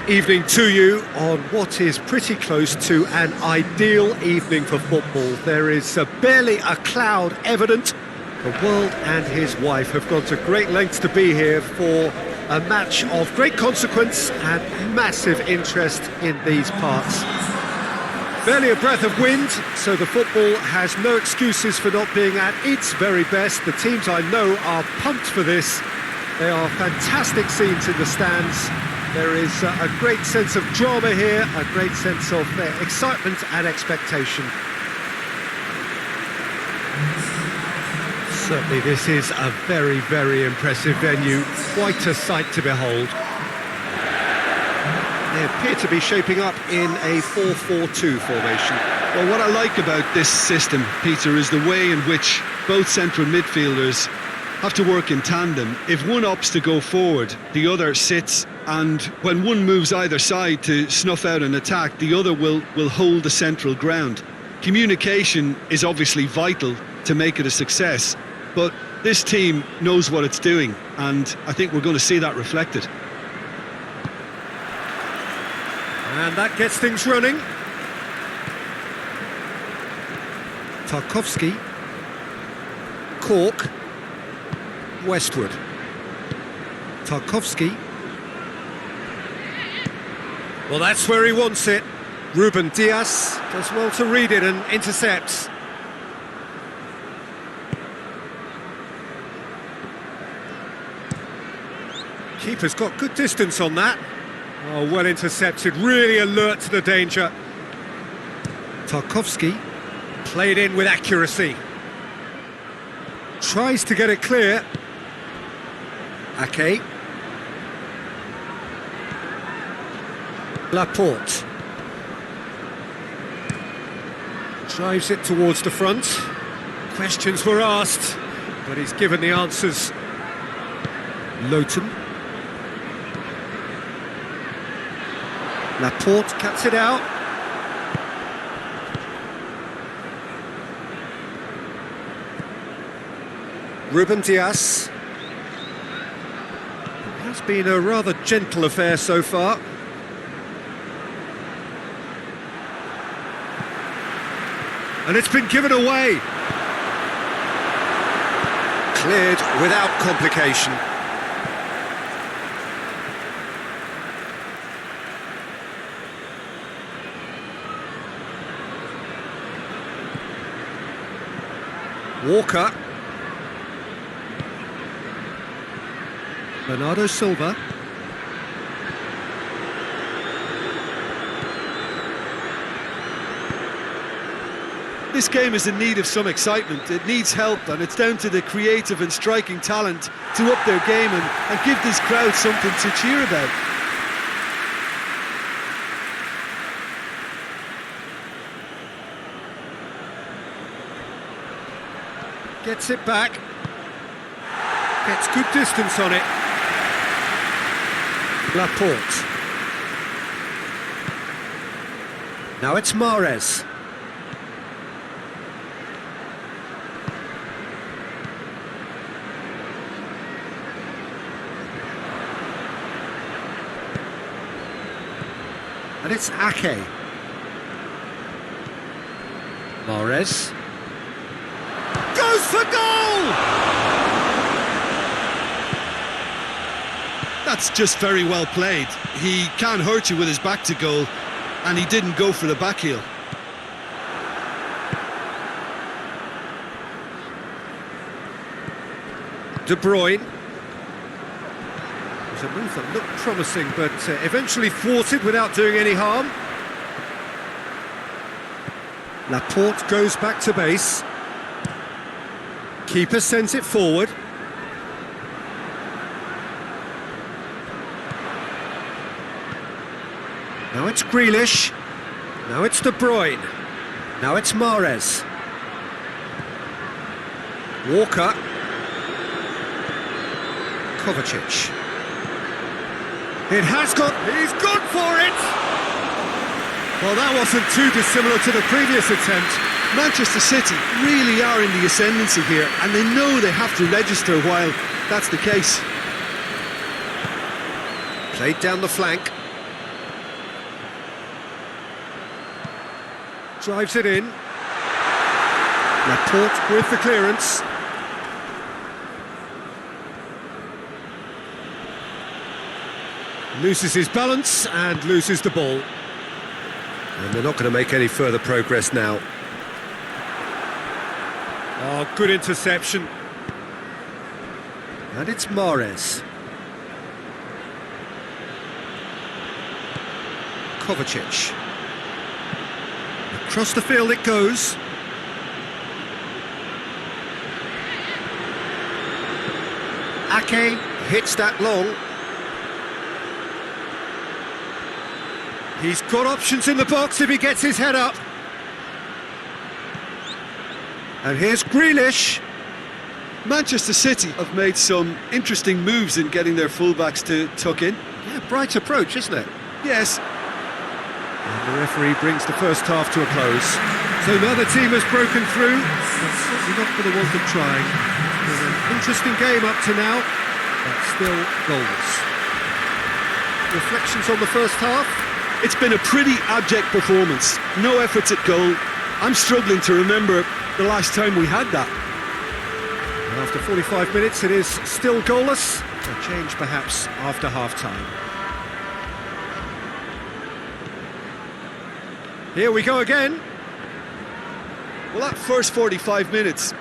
evening to you on what is pretty close to an ideal evening for football. There is barely a cloud evident. The world and his wife have gone to great lengths to be here for a match of great consequence and massive interest in these parts. Barely a breath of wind, so the football has no excuses for not being at its very best. The teams I know are pumped for this. They are fantastic scenes in the stands. There is a great sense of drama here, a great sense of excitement and expectation. Certainly this is a very, very impressive venue, quite a sight to behold. They appear to be shaping up in a 4-4-2 formation. Well, what I like about this system, Peter, is the way in which both central midfielders have to work in tandem. If one opts to go forward, the other sits, and when one moves either side to snuff out an attack, the other will hold the central ground. Communication is obviously vital to make it a success, but this team knows what it's doing, and I think we're going to see that reflected. And that gets things running. Tarkowski. Cork. Westwood. Tarkowski. Well, that's where he wants it. Ruben Diaz does well to read it and intercepts. Keeper's got good distance on that. Oh, well intercepted, really alert to the danger. Tarkowski, played in with accuracy. Tries to get it clear. Ake. Laporte. Drives it towards the front. Questions were asked, but he's given the answers. Lowton. Laporte cuts it out. Ruben Diaz. It has been a rather gentle affair so far. And it's been given away. Cleared without complication. Walker. Bernardo Silva. This game is in need of some excitement. It needs help, and it's down to the creative and striking talent to up their game and give this crowd something to cheer about. Gets it back. Gets good distance on it. Laporte. Now it's Mahrez. And it's Ake. Mahrez. Goes for goal! That's just very well played. He can hurt you with his back to goal, and he didn't go for the back heel. De Bruyne. It was a move that looked promising, but eventually thwarted without doing any harm. Laporte goes back to base. Keeper sends it forward. Now it's Grealish. Now it's De Bruyne. Now it's Mahrez. Walker. Kovacic. It has got... He's gone for it! Well, that wasn't too dissimilar to the previous attempt. Manchester City really are in the ascendancy here, and they know they have to register while that's the case. Played down the flank. drives it in. Laporte with the clearance. Loses his balance and loses the ball. And they're not going to make any further progress now. Oh, good interception. And it's Mahrez. Kovacic. Across the field it goes. Ake hits that long. He's got options in the box if he gets his head up. And here's Grealish. Manchester City have made some interesting moves in getting their fullbacks to tuck in. Yeah, bright approach, isn't it? Yes. And the referee brings the first half to a close. So neither team has broken through, but certainly not for the want of trying. Been an interesting game up to now, but still goalless. Reflections on the first half? It's been a pretty abject performance. No efforts at goal. I'm struggling to remember the last time we had that. And after 45 minutes, it is still goalless. A change perhaps after half-time. Here we go again. Well, that first 45 minutes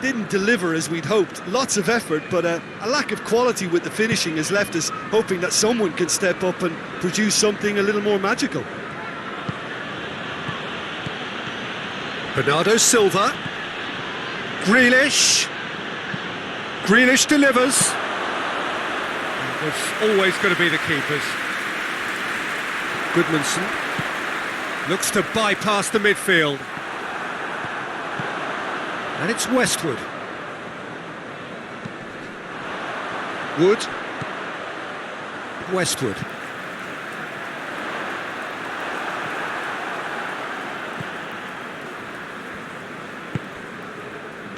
didn't deliver as we'd hoped. Lots of effort, but a lack of quality with the finishing has left us hoping that someone can step up and produce something a little more magical. Bernardo Silva. Grealish. Grealish delivers. It's always going to be the keepers. Goodmanson looks to bypass the midfield. And it's Westwood. Wood. Westwood.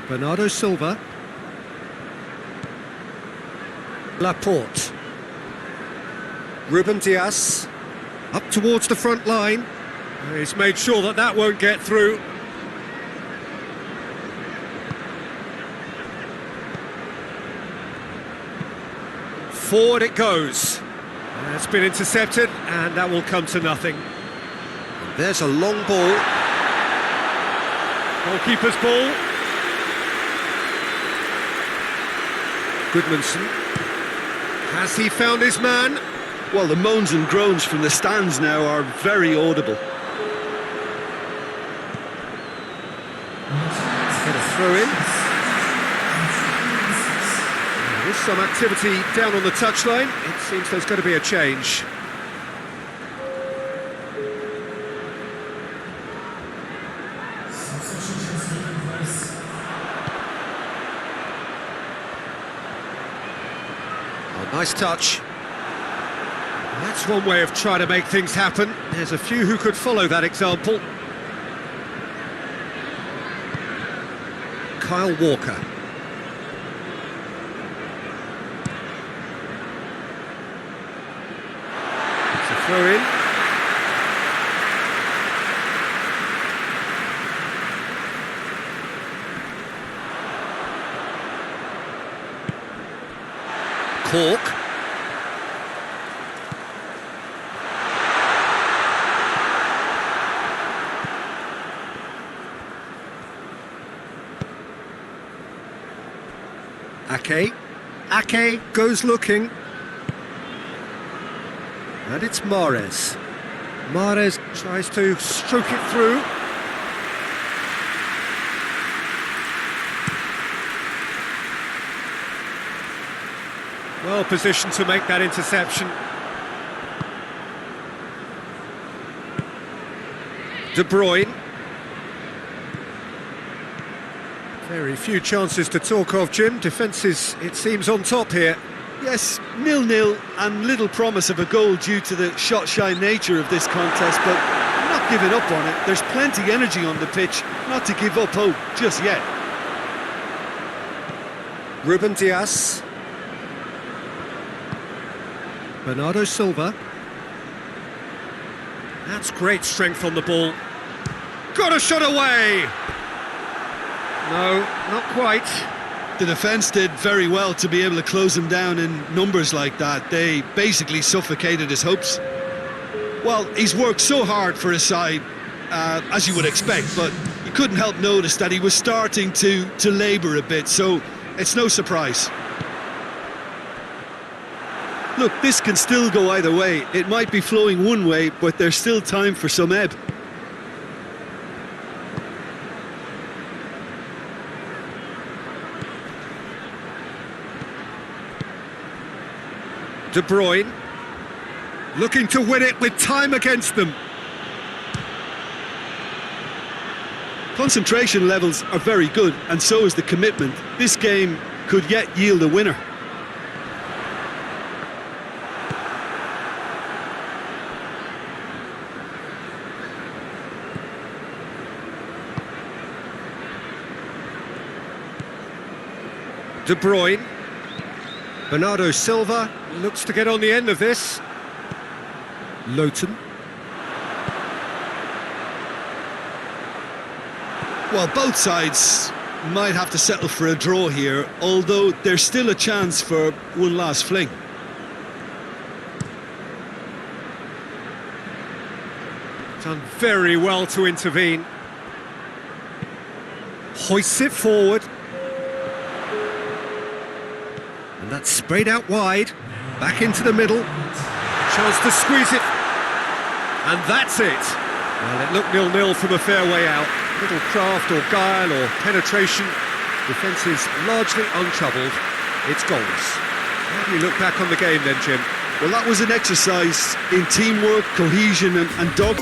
Bernardo Silva. Laporte. Ruben Dias. Up towards the front line. He's made sure that that won't get through. Forward it goes. It's been intercepted, and that will come to nothing. And there's a long ball. Goalkeeper's ball. Goodmanson. Has he found his man? Well, the moans and groans from the stands now are very audible. Get a throw in. There's some activity down on the touchline. It seems there's going to be a change. Oh, nice touch. That's one way of trying to make things happen. There's a few who could follow that example. Kyle Walker. It's a throw in. Cork. Ake. Ake goes looking. And it's Mahrez. Mahrez tries to stroke it through. Well positioned to make that interception. De Bruyne. Very few chances to talk of, Jim. Defence is, it seems, on top here. Yes, 0-0 and little promise of a goal due to the shot-shy nature of this contest, but I'm not giving up on it. There's plenty energy on the pitch, not to give up hope just yet. Ruben Dias. Bernardo Silva. That's great strength on the ball. got a shot away! No, not quite. The defence did very well to be able to close him down in numbers like that. They basically suffocated his hopes. Well, he's worked so hard for his side, as you would expect, but you couldn't help notice that he was starting to labour a bit, so it's no surprise. Look, this can still go either way. It might be flowing one way, but there's still time for some ebb. De Bruyne, looking to win it with time against them. Concentration levels are very good, and so is the commitment. This game could yet yield a winner. De Bruyne. Bernardo Silva looks to get on the end of this. Lowton. Well, both sides might have to settle for a draw here, although there's still a chance for one last fling. Done very well to intervene. Hoists it forward. And that's sprayed out wide. Back into the middle. Chance to squeeze it. And that's it. Well, it looked 0-0 from a fair way out. Little craft or guile or penetration. Defence is largely untroubled. It's goals. How do you look back on the game then, Jim? Well, that was an exercise in teamwork, cohesion and dog...